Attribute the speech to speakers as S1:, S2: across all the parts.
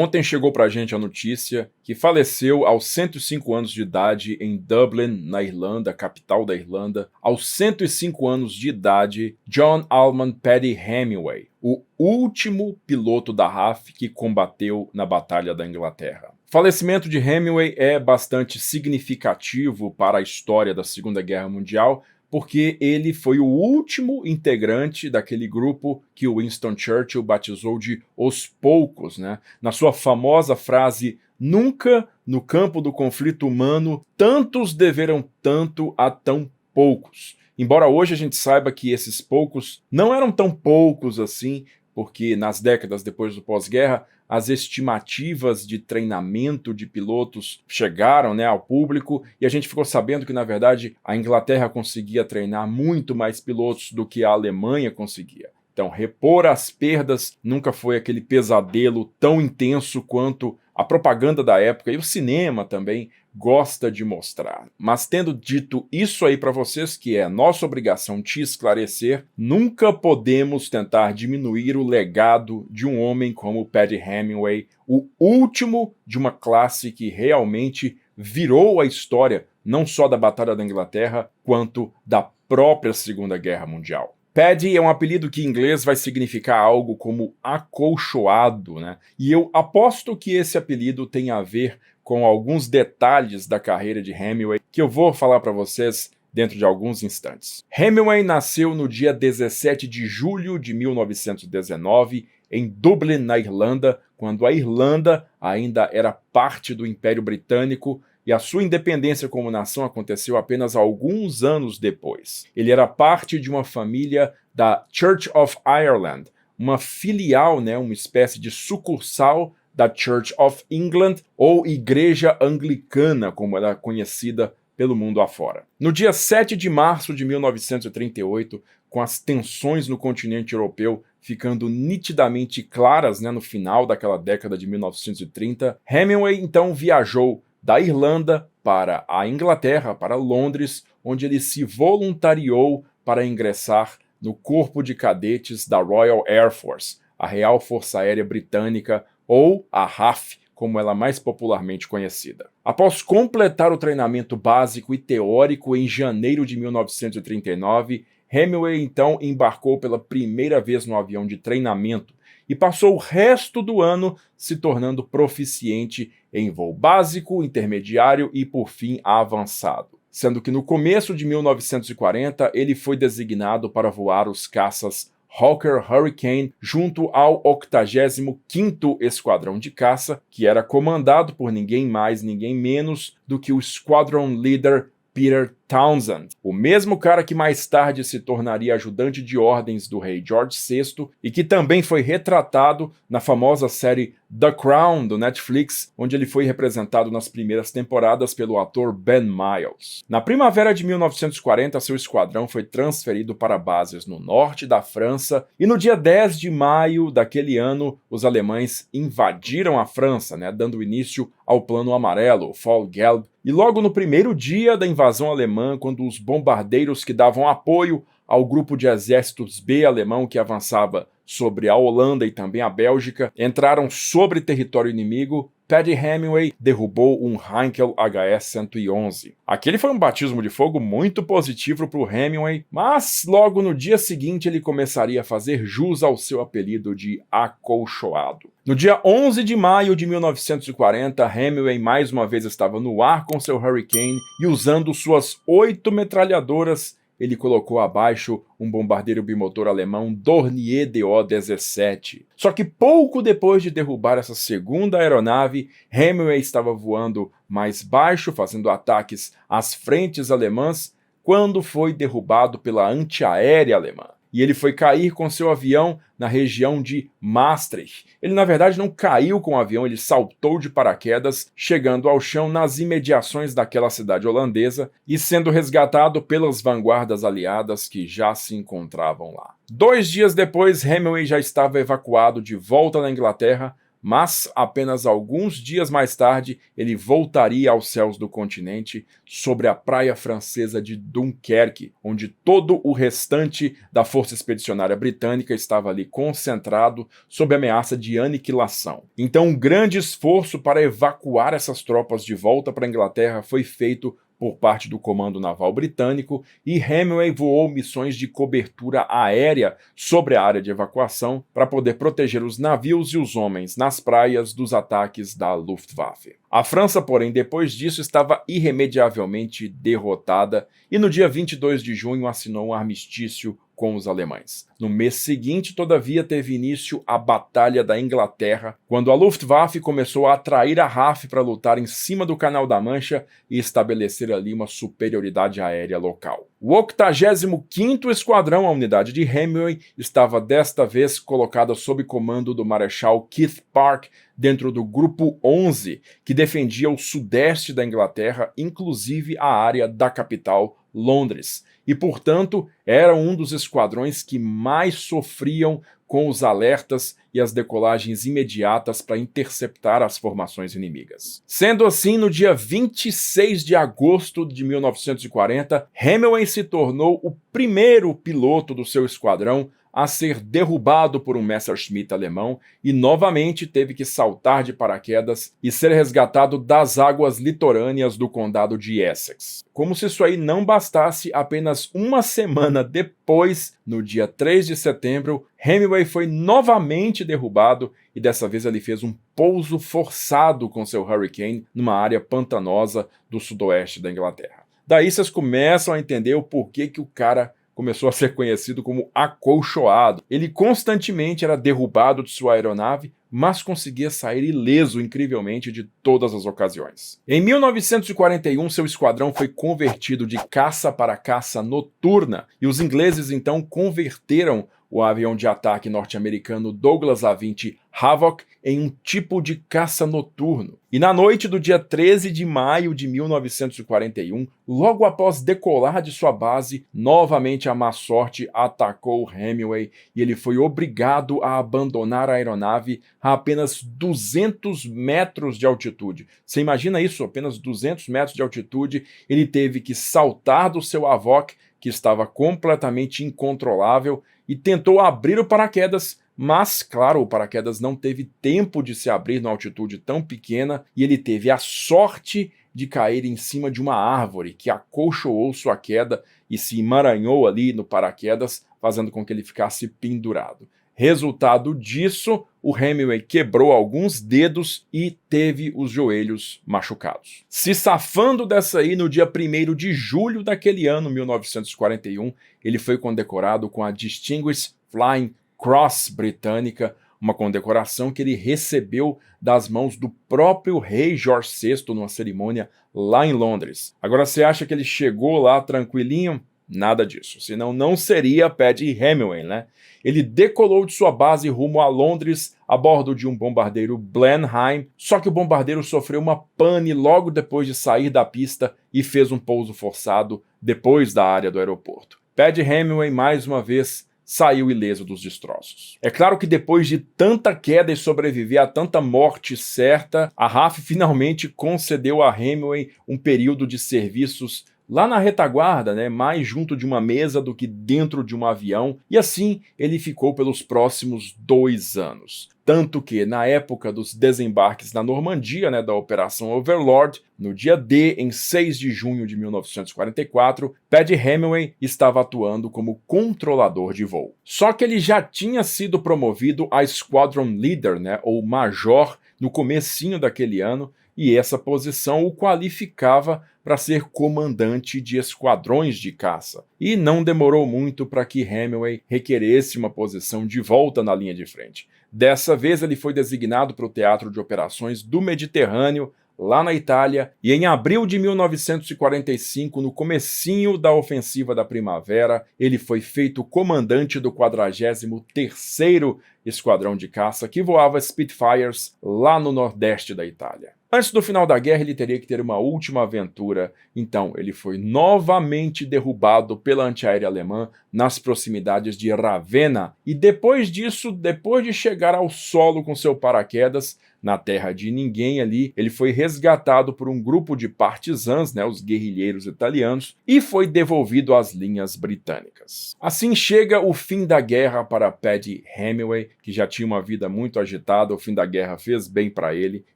S1: Ontem chegou pra gente a notícia que faleceu aos 105 anos de idade em Dublin, na Irlanda, capital da Irlanda, aos 105 anos de idade, John Allman Paddy Hemingway, o último piloto da RAF que combateu na Batalha da Inglaterra. O falecimento de Hemingway é bastante significativo para a história da Segunda Guerra Mundial, porque ele foi o último integrante daquele grupo que o Winston Churchill batizou de Os Poucos, né? Na sua famosa frase, nunca no campo do conflito humano tantos deveram tanto a tão poucos. Embora hoje a gente saiba que esses poucos não eram tão poucos assim, porque nas décadas depois do pós-guerra, as estimativas de treinamento de pilotos chegaram, né, ao público e a gente ficou sabendo que, na verdade, a Inglaterra conseguia treinar muito mais pilotos do que a Alemanha conseguia. Então, repor as perdas nunca foi aquele pesadelo tão intenso quanto a propaganda da época e o cinema também gosta de mostrar. Mas tendo dito isso aí para vocês, que é nossa obrigação te esclarecer, nunca podemos tentar diminuir o legado de um homem como Paddy Hemingway, o último de uma classe que realmente virou a história, não só da Batalha da Inglaterra, quanto da própria Segunda Guerra Mundial. Paddy é um apelido que em inglês vai significar algo como acolchoado, né? E eu aposto que esse apelido tem a ver com alguns detalhes da carreira de Hemingway que eu vou falar para vocês dentro de alguns instantes. Hemingway nasceu no dia 17 de julho de 1919 em Dublin, na Irlanda, quando a Irlanda ainda era parte do Império Britânico e a sua independência como nação aconteceu apenas alguns anos depois. Ele era parte de uma família da Church of Ireland, uma filial, né, uma espécie de sucursal da Church of England, ou Igreja Anglicana, como ela é conhecida pelo mundo afora. No dia 7 de março de 1938, com as tensões no continente europeu ficando nitidamente claras, né, no final daquela década de 1930, Hemingway então viajou da Irlanda para a Inglaterra, para Londres, onde ele se voluntariou para ingressar no Corpo de Cadetes da Royal Air Force, a Real Força Aérea Britânica, ou a RAF, como ela é mais popularmente conhecida. Após completar o treinamento básico e teórico em janeiro de 1939, Hemingway então embarcou pela primeira vez no avião de treinamento e passou o resto do ano se tornando proficiente em voo básico, intermediário e, por fim, avançado. Sendo que no começo de 1940 ele foi designado para voar os caças Hawker Hurricane junto ao 85º Esquadrão de Caça, que era comandado por ninguém mais, ninguém menos do que o Squadron Leader Peter Townsend, o mesmo cara que mais tarde se tornaria ajudante de ordens do rei George VI e que também foi retratado na famosa série The Crown, do Netflix, onde ele foi representado nas primeiras temporadas pelo ator Ben Miles. Na primavera de 1940, seu esquadrão foi transferido para bases no norte da França e no dia 10 de maio daquele ano, os alemães invadiram a França, né, dando início ao Plano Amarelo, o Fallgelb, e logo no primeiro dia da invasão alemã, quando os bombardeiros que davam apoio ao grupo de exércitos B alemão que avançava sobre a Holanda e também a Bélgica, entraram sobre território inimigo, Paddy Hemingway derrubou um Heinkel HS-111. Aquele foi um batismo de fogo muito positivo para o Hemingway, mas logo no dia seguinte ele começaria a fazer jus ao seu apelido de acolchoado. No dia 11 de maio de 1940, Hemingway mais uma vez estava no ar com seu Hurricane e usando suas 8 metralhadoras, ele colocou abaixo um bombardeiro bimotor alemão Dornier DO-17. Só que pouco depois de derrubar essa segunda aeronave, Hemingway estava voando mais baixo, fazendo ataques às frentes alemãs, quando foi derrubado pela antiaérea alemã. E ele foi cair com seu avião na região de Maastricht. Ele, na verdade, não caiu com o avião, ele saltou de paraquedas, chegando ao chão nas imediações daquela cidade holandesa e sendo resgatado pelas vanguardas aliadas que já se encontravam lá. 2 dias depois, Hemingway já estava evacuado de volta na Inglaterra, mas apenas alguns dias mais tarde ele voltaria aos céus do continente sobre a praia francesa de Dunkerque, onde todo o restante da Força Expedicionária Britânica estava ali concentrado sob ameaça de aniquilação. Então um grande esforço para evacuar essas tropas de volta para a Inglaterra foi feito por parte do Comando Naval Britânico, e Hemingway voou missões de cobertura aérea sobre a área de evacuação para poder proteger os navios e os homens nas praias dos ataques da Luftwaffe. A França, porém, depois disso estava irremediavelmente derrotada e no dia 22 de junho assinou um armistício com os alemães. No mês seguinte, todavia, teve início a Batalha da Inglaterra, quando a Luftwaffe começou a atrair a RAF para lutar em cima do Canal da Mancha e estabelecer ali uma superioridade aérea local. O 85º Esquadrão, a unidade de Hemingway, estava desta vez colocada sob comando do Marechal Keith Park, dentro do Grupo 11, que defendia o sudeste da Inglaterra, inclusive a área da capital, Londres, e, portanto, era um dos esquadrões que mais sofriam com os alertas e as decolagens imediatas para interceptar as formações inimigas. Sendo assim, no dia 26 de agosto de 1940, Hemingway se tornou o primeiro piloto do seu esquadrão a ser derrubado por um Messerschmitt alemão e novamente teve que saltar de paraquedas e ser resgatado das águas litorâneas do condado de Essex. Como se isso aí não bastasse, apenas uma semana depois, no dia 3 de setembro, Hemingway foi novamente derrubado e dessa vez ele fez um pouso forçado com seu Hurricane numa área pantanosa do sudoeste da Inglaterra. Daí vocês começam a entender o porquê que o cara começou a ser conhecido como acolchoado. Ele constantemente era derrubado de sua aeronave, mas conseguia sair ileso incrivelmente de todas as ocasiões. Em 1941, seu esquadrão foi convertido de caça para caça noturna, e os ingleses então converteram o avião de ataque norte-americano Douglas A-20 Havoc em um tipo de caça noturno. E na noite do dia 13 de maio de 1941, logo após decolar de sua base, novamente a má sorte atacou Hemingway e ele foi obrigado a abandonar a aeronave a apenas 200 metros de altitude. Você imagina isso? Apenas 200 metros de altitude, ele teve que saltar do seu Havoc, que estava completamente incontrolável, e tentou abrir o paraquedas, mas, claro, o paraquedas não teve tempo de se abrir numa altitude tão pequena e ele teve a sorte de cair em cima de uma árvore que acolchoou sua queda e se emaranhou ali no paraquedas, fazendo com que ele ficasse pendurado. Resultado disso, o Hemingway quebrou alguns dedos e teve os joelhos machucados. Se safando dessa aí, no dia 1º de julho daquele ano, 1941, ele foi condecorado com a Distinguished Flying Cross britânica, uma condecoração que ele recebeu das mãos do próprio rei George VI numa cerimônia lá em Londres. Agora, você acha que ele chegou lá tranquilinho? Nada disso, senão não seria Paddy Hemingway, né? Ele decolou de sua base rumo a Londres a bordo de um bombardeiro Blenheim, só que o bombardeiro sofreu uma pane logo depois de sair da pista e fez um pouso forçado depois da área do aeroporto. Paddy Hemingway, mais uma vez, saiu ileso dos destroços. É claro que depois de tanta queda e sobreviver a tanta morte certa, a RAF finalmente concedeu a Hemingway um período de serviços lá na retaguarda, né, mais junto de uma mesa do que dentro de um avião, e assim ele ficou pelos próximos 2 anos. Tanto que, na época dos desembarques na Normandia, né, da Operação Overlord, no dia D, em 6 de junho de 1944, Paddy Hemingway estava atuando como controlador de voo. Só que ele já tinha sido promovido a Squadron Leader, né, ou Major, no comecinho daquele ano, e essa posição o qualificava para ser comandante de esquadrões de caça. E não demorou muito para que Hemingway requeresse uma posição de volta na linha de frente. Dessa vez ele foi designado para o Teatro de Operações do Mediterrâneo, lá na Itália, e em abril de 1945, no comecinho da ofensiva da primavera, ele foi feito comandante do 43º Esquadrão de Caça, que voava Spitfires lá no nordeste da Itália. Antes do final da guerra, ele teria que ter uma última aventura, então ele foi novamente derrubado pela antiaérea alemã nas proximidades de Ravenna, e depois disso, depois de chegar ao solo com seu paraquedas, na terra de ninguém ali, ele foi resgatado por um grupo de partisãs, os guerrilheiros italianos, e foi devolvido às linhas britânicas. Assim chega o fim da guerra para Paddy Hemingway, que já tinha uma vida muito agitada. O fim da guerra fez bem para ele.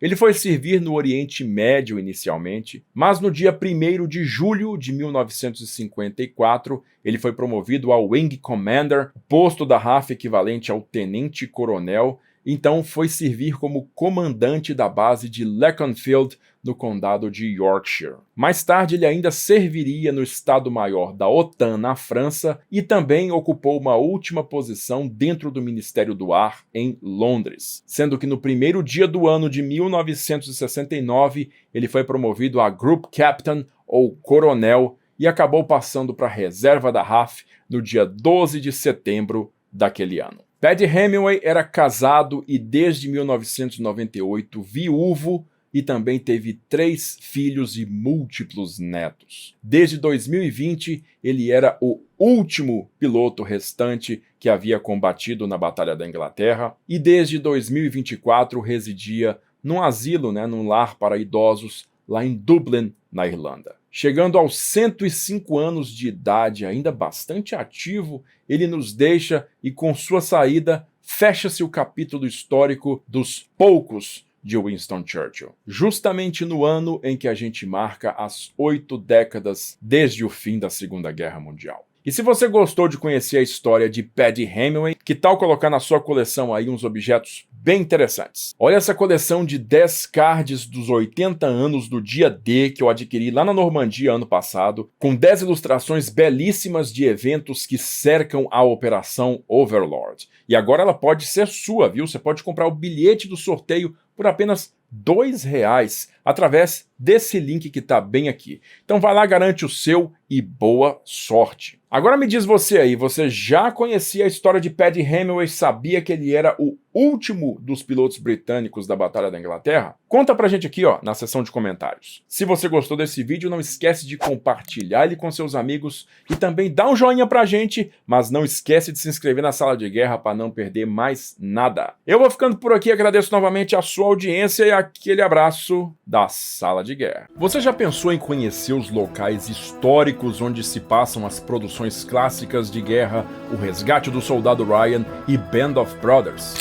S1: Ele foi servir no Oriente Médio inicialmente, mas no dia 1º de julho de 1954, ele foi promovido ao Wing Commander, posto da RAF equivalente ao tenente-coronel. Então foi servir como comandante da base de Leconfield, no condado de Yorkshire. Mais tarde ele ainda serviria no Estado-Maior da OTAN na França e também ocupou uma última posição dentro do Ministério do Ar em Londres, sendo que no primeiro dia do ano de 1969 ele foi promovido a Group Captain ou Coronel e acabou passando para a reserva da RAF no dia 12 de setembro daquele ano. Paddy Hemingway era casado e desde 1998 viúvo e também teve 3 filhos e múltiplos netos. Desde 2020, ele era o último piloto restante que havia combatido na Batalha da Inglaterra e desde 2024 residia num asilo, num lar para idosos, lá em Dublin, na Irlanda. Chegando aos 105 anos de idade, ainda bastante ativo, ele nos deixa e com sua saída fecha-se o capítulo histórico dos poucos de Winston Churchill, justamente no ano em que a gente marca as 8 décadas desde o fim da Segunda Guerra Mundial. E se você gostou de conhecer a história de Paddy Hemingway, que tal colocar na sua coleção aí uns objetos bem interessantes? Olha essa coleção de 10 cards dos 80 anos do dia D que eu adquiri lá na Normandia ano passado, com 10 ilustrações belíssimas de eventos que cercam a Operação Overlord. E agora ela pode ser sua, viu? Você pode comprar o bilhete do sorteio por apenas R$2 através desse link que está bem aqui. Então vai lá, garante o seu e boa sorte. Agora me diz você aí, você já conhecia a história de Paddy Hemingway? Sabia que ele era o último dos pilotos britânicos da Batalha da Inglaterra? Conta pra gente aqui, na seção de comentários. Se você gostou desse vídeo, não esquece de compartilhar ele com seus amigos e também dá um joinha pra gente, mas não esquece de se inscrever na Sala de Guerra para não perder mais nada. Eu vou ficando por aqui, agradeço novamente a sua audiência e aquele abraço da Sala de Guerra. Você já pensou em conhecer os locais históricos onde se passam as produções clássicas de guerra, O Resgate do Soldado Ryan e Band of Brothers?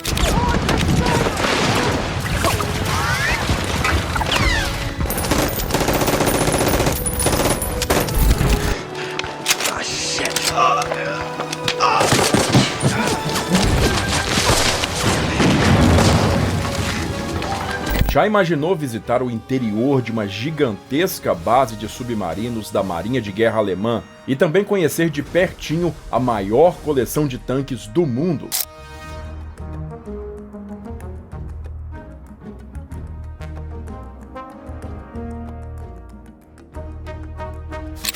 S1: Já imaginou visitar o interior de uma gigantesca base de submarinos da Marinha de Guerra Alemã e também conhecer de pertinho a maior coleção de tanques do mundo?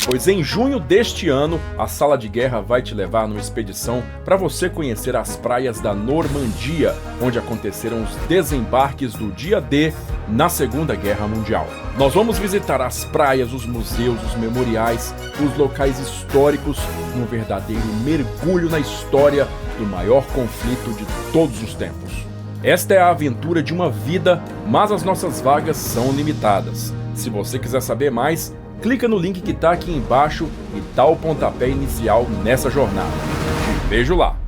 S1: Pois em junho deste ano, a Sala de Guerra vai te levar numa expedição para você conhecer as praias da Normandia, onde aconteceram os desembarques do dia D na Segunda Guerra Mundial. Nós vamos visitar as praias, os museus, os memoriais, os locais históricos, num verdadeiro mergulho na história do maior conflito de todos os tempos. Esta é a aventura de uma vida, mas as nossas vagas são limitadas. Se você quiser saber mais, clica no link que está aqui embaixo e dá o pontapé inicial nessa jornada. Te vejo lá!